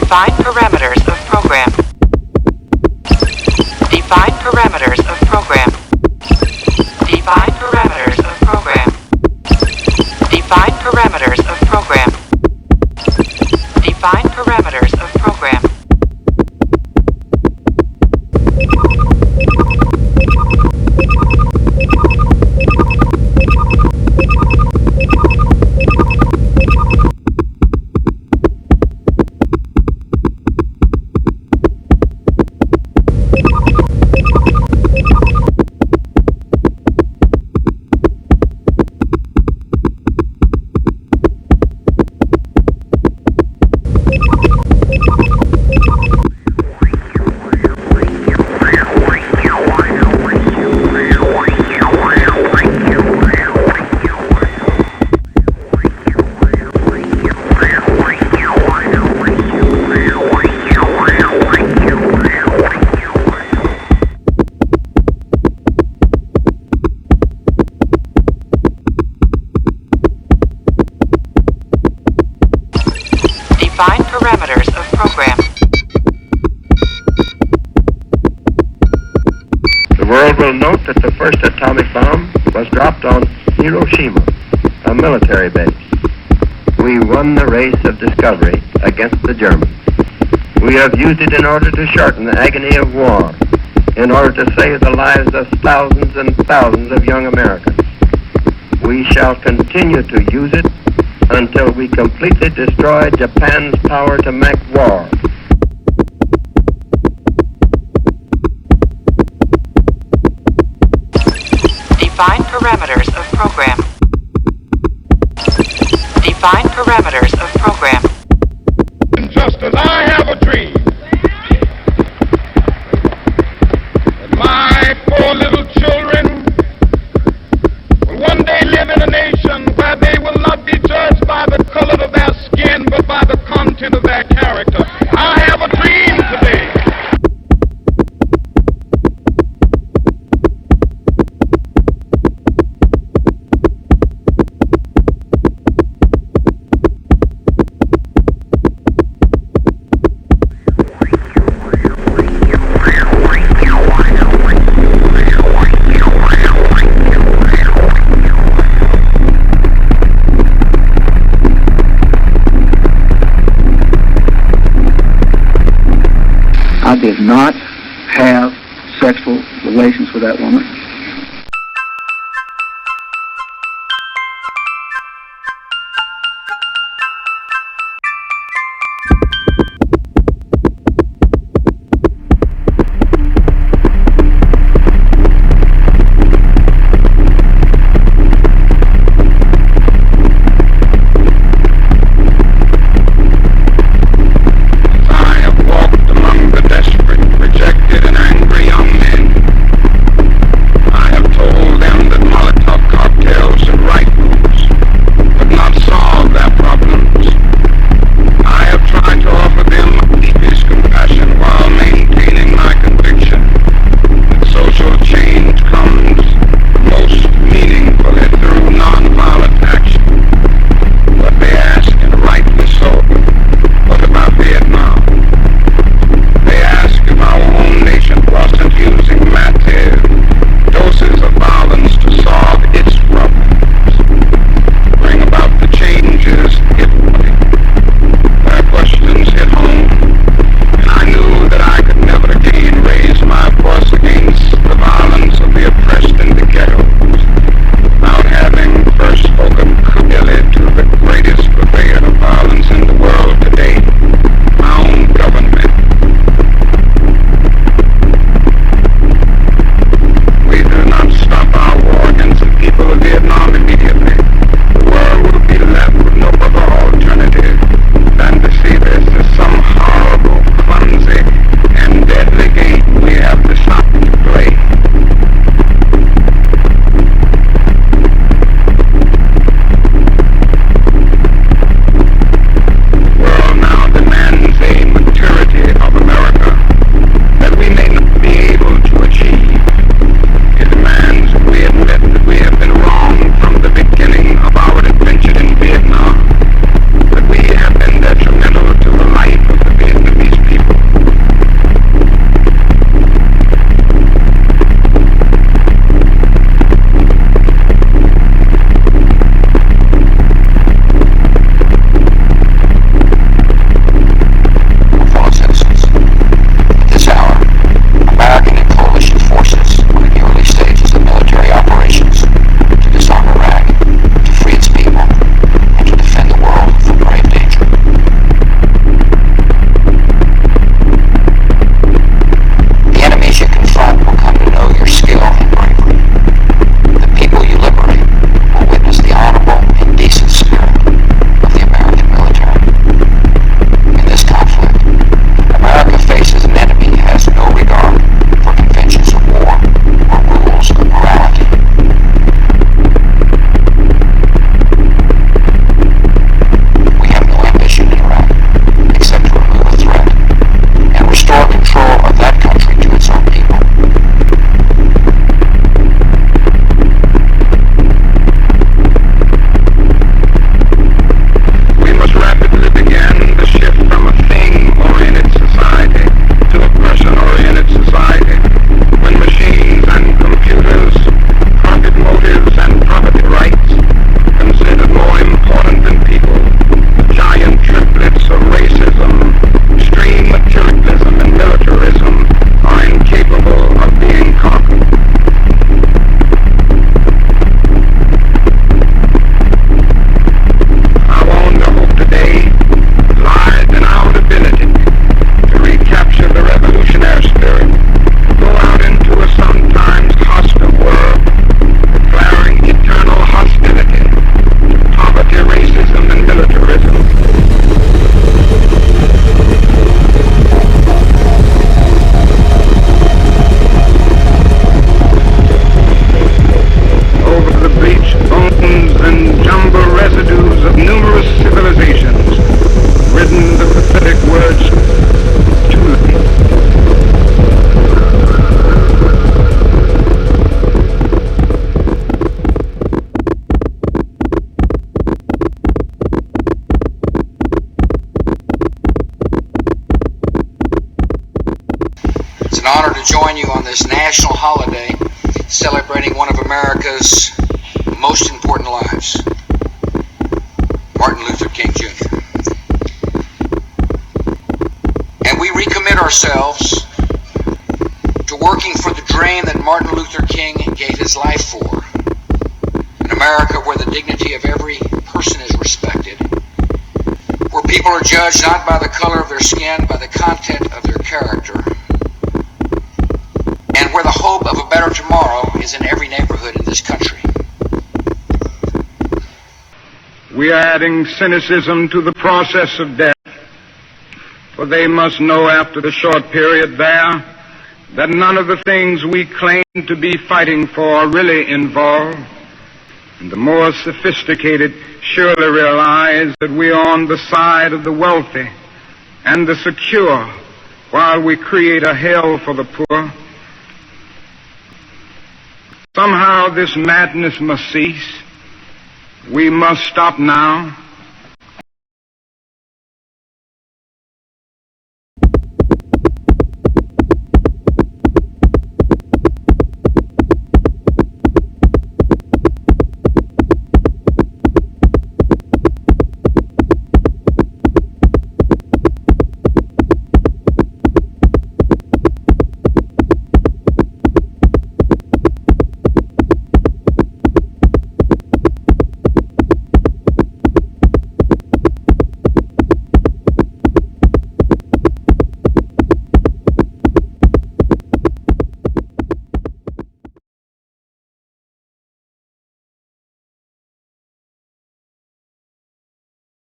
Define parameters of program. Define parameters of program. Define parameters of program. Define parameters of program. Define parameters of program. Define parameters of program. The world will note that the first atomic bomb was dropped on Hiroshima, a military base. We won the race of discovery against the Germans. We have used it in order to shorten the agony of war, in order to save the lives of thousands and thousands of young Americans. We shall continue to use it until we completely destroy Japan's power to make war. Define parameters of program. Define parameters of program. Just as I have a dream that my 4 little children will one day live in a nation where they will not be judged by the color of their skin, but by the content of their character. I have a dream today. I did not have sexual relations with that woman. I have walked among the desperate, rejected, and angry young men. join you on this national holiday celebrating one of America's most important lives, Martin Luther King Jr. And we recommit ourselves to working for the dream that Martin Luther King gave his life for, an America where the dignity of every person is respected, where people are judged not by the color of their skin, by the content of their character, and where the hope of a better tomorrow is in every neighborhood in this country. We are adding cynicism to the process of death, for they must know after the short period there that none of the things we claim to be fighting for are really involved. And the more sophisticated surely realize that we are on the side of the wealthy and the secure while we create a hell for the poor. Somehow this madness must cease. We must stop now.